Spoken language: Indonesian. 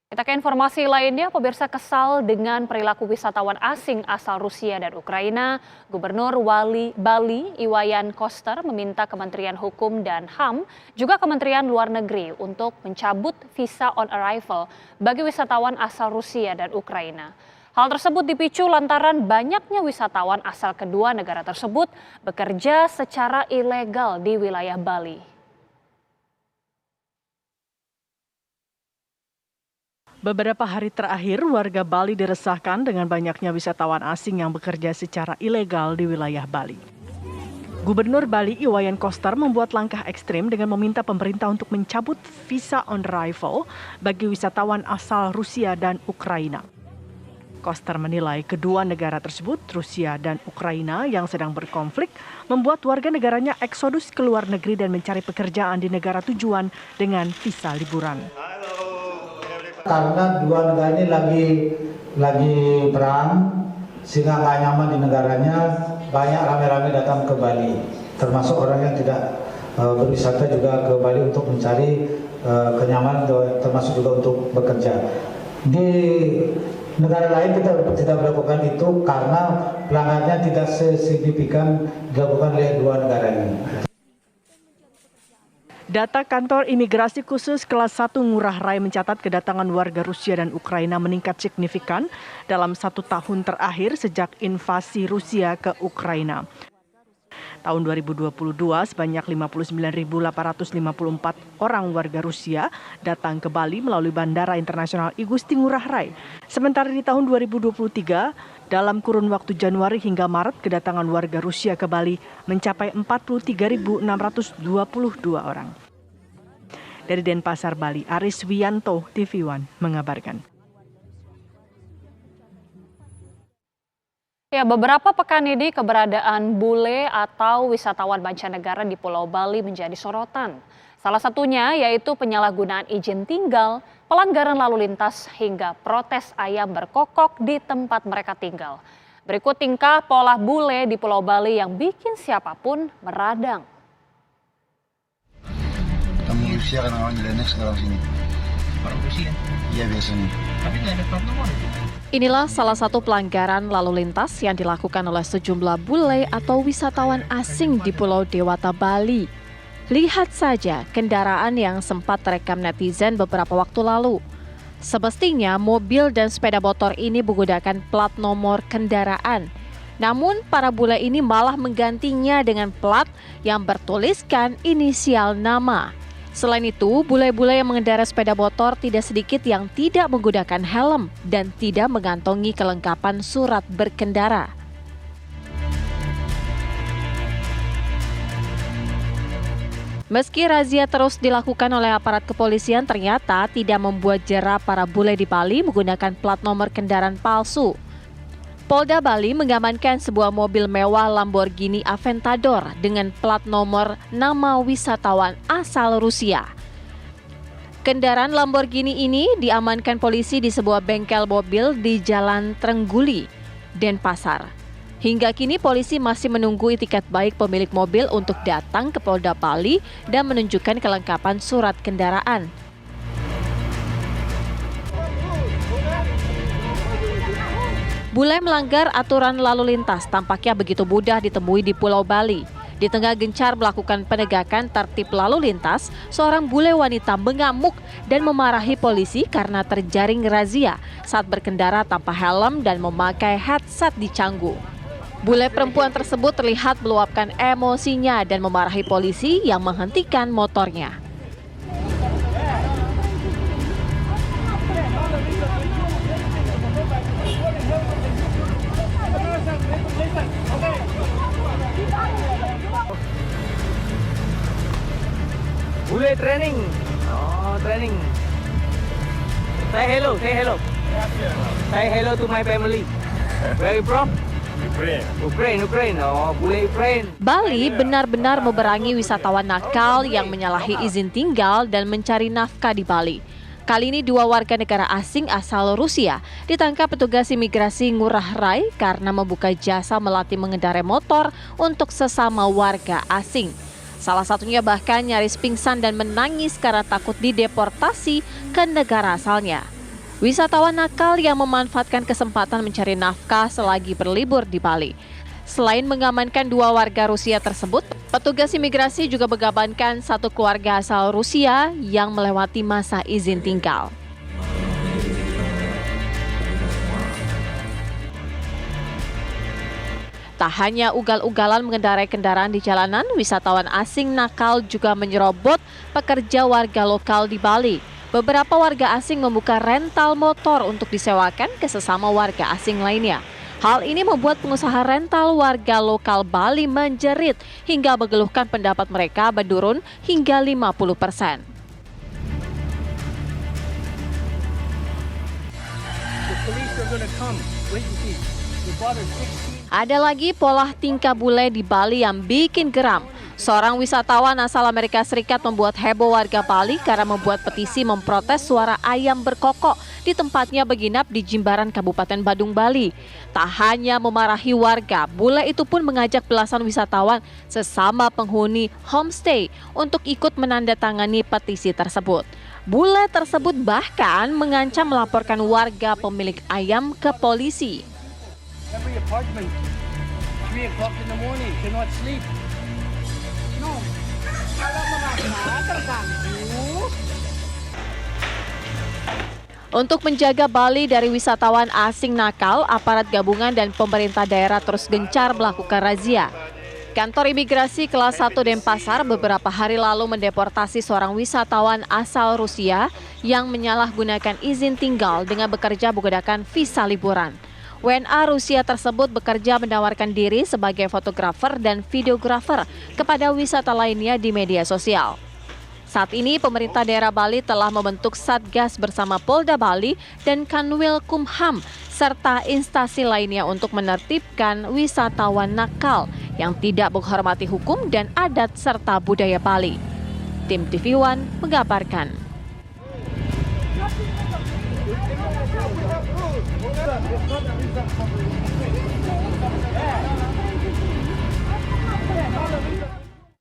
Kita ke informasi lainnya, pemirsa kesal dengan perilaku wisatawan asing asal Rusia dan Ukraina. Gubernur Bali Iwayan Koster meminta Kementerian Hukum dan HAM juga Kementerian Luar Negeri untuk mencabut visa on arrival bagi wisatawan asal Rusia dan Ukraina. Hal tersebut dipicu lantaran banyaknya wisatawan asal kedua negara tersebut bekerja secara ilegal di wilayah Bali. Beberapa hari terakhir, warga Bali diresahkan dengan banyaknya wisatawan asing yang bekerja secara ilegal di wilayah Bali. Gubernur Bali Iwayan Koster membuat langkah ekstrim dengan meminta pemerintah untuk mencabut visa on arrival bagi wisatawan asal Rusia dan Ukraina. Koster menilai kedua negara tersebut, Rusia dan Ukraina yang sedang berkonflik, membuat warga negaranya eksodus ke luar negeri dan mencari pekerjaan di negara tujuan dengan visa liburan. Karena dua negara ini lagi perang, sehingga nggak nyaman di negaranya, banyak rame-rame datang ke Bali. Termasuk orang yang tidak berwisata juga ke Bali untuk mencari kenyamanan, termasuk juga untuk bekerja. Di negara lain kita tidak melakukan itu karena pelanggarannya tidak sesignifikan dilakukan oleh dua negara ini. Data kantor imigrasi khusus kelas 1 Ngurah Rai mencatat kedatangan warga Rusia dan Ukraina meningkat signifikan dalam 1 tahun terakhir sejak invasi Rusia ke Ukraina. Tahun 2022 sebanyak 59.854 orang warga Rusia datang ke Bali melalui Bandara Internasional I Gusti Ngurah Rai. Sementara di tahun 2023, dalam kurun waktu Januari hingga Maret, kedatangan warga Rusia ke Bali mencapai 43.622 orang. Dari Denpasar, Bali, Aris Wiyanto, TV One, mengabarkan. Ya, beberapa pekan ini keberadaan bule atau wisatawan mancanegara di Pulau Bali menjadi sorotan. Salah satunya yaitu penyalahgunaan izin tinggal, pelanggaran lalu lintas hingga protes ayam berkokok di tempat mereka tinggal. Berikut tingkah pola bule di Pulau Bali yang bikin siapapun meradang. Kamu Rusia kan orang Indonesia sekarang sini. Orang Rusia? Iya biasanya. Tapi nggak ada plat nomor. Inilah salah satu pelanggaran lalu lintas yang dilakukan oleh sejumlah bule atau wisatawan asing di Pulau Dewata, Bali. Lihat saja kendaraan yang sempat terekam netizen beberapa waktu lalu. Semestinya mobil dan sepeda motor ini menggunakan plat nomor kendaraan. Namun para bule ini malah menggantinya dengan plat yang bertuliskan inisial nama. Selain itu, bule-bule yang mengendarai sepeda motor tidak sedikit yang tidak menggunakan helm dan tidak mengantongi kelengkapan surat berkendara. Meski razia terus dilakukan oleh aparat kepolisian, ternyata tidak membuat jera para bule di Bali menggunakan plat nomor kendaraan palsu. Polda Bali mengamankan sebuah mobil mewah Lamborghini Aventador dengan plat nomor nama wisatawan asal Rusia. Kendaraan Lamborghini ini diamankan polisi di sebuah bengkel mobil di Jalan Trengguli, Denpasar. Hingga kini polisi masih menunggu itikat baik pemilik mobil untuk datang ke Polda Bali dan menunjukkan kelengkapan surat kendaraan. Bule melanggar aturan lalu lintas tampaknya begitu mudah ditemui di Pulau Bali. Di tengah gencar melakukan penegakan tertib lalu lintas, seorang bule wanita mengamuk dan memarahi polisi karena terjaring razia saat berkendara tanpa helm dan memakai headset di canggu. Bule perempuan tersebut terlihat meluapkan emosinya dan memarahi polisi yang menghentikan motornya. Bule training. Oh, training. Say hello, say hello. Say hello to my family. Where you from? Ukraine. Oh, bule Ukraine. Bali benar-benar memerangi wisatawan nakal yang menyalahi izin tinggal dan mencari nafkah di Bali. Kali ini 2 warga negara asing asal Rusia ditangkap petugas imigrasi Ngurah Rai karena membuka jasa melatih mengendarai motor untuk sesama warga asing. Salah satunya bahkan nyaris pingsan dan menangis karena takut dideportasi ke negara asalnya. Wisatawan nakal yang memanfaatkan kesempatan mencari nafkah selagi berlibur di Bali. Selain mengamankan 2 warga Rusia tersebut, petugas imigrasi juga mengamankan 1 keluarga asal Rusia yang melewati masa izin tinggal. Tak hanya ugal-ugalan mengendarai kendaraan di jalanan, wisatawan asing nakal juga menyerobot pekerja warga lokal di Bali. Beberapa warga asing membuka rental motor untuk disewakan ke sesama warga asing lainnya. Hal ini membuat pengusaha rental warga lokal Bali menjerit hingga mengeluhkan pendapat mereka menurun hingga 50%. Ada lagi pola tingkah bule di Bali yang bikin geram. Seorang wisatawan asal Amerika Serikat membuat heboh warga Bali karena membuat petisi memprotes suara ayam berkokok di tempatnya menginap di Jimbaran, Kabupaten Badung, Bali. Tak hanya memarahi warga, bule itu pun mengajak belasan wisatawan sesama penghuni homestay untuk ikut menandatangani petisi tersebut. Bule tersebut bahkan mengancam melaporkan warga pemilik ayam ke polisi. Every apartment, 3 o'clock in the morning, cannot sleep. No. Untuk menjaga Bali dari wisatawan asing nakal, aparat gabungan dan pemerintah daerah terus gencar melakukan razia. Kantor imigrasi kelas 1 Denpasar beberapa hari lalu mendeportasi seorang wisatawan asal Rusia yang menyalahgunakan izin tinggal dengan bekerja menggunakan visa liburan. WNA Rusia tersebut bekerja menawarkan diri sebagai fotografer dan videografer kepada wisata lainnya di media sosial. Saat ini pemerintah daerah Bali telah membentuk Satgas bersama Polda Bali dan Kanwil Kumham serta instansi lainnya untuk menertibkan wisatawan nakal yang tidak menghormati hukum dan adat serta budaya Bali. Tim TV One mengabarkan.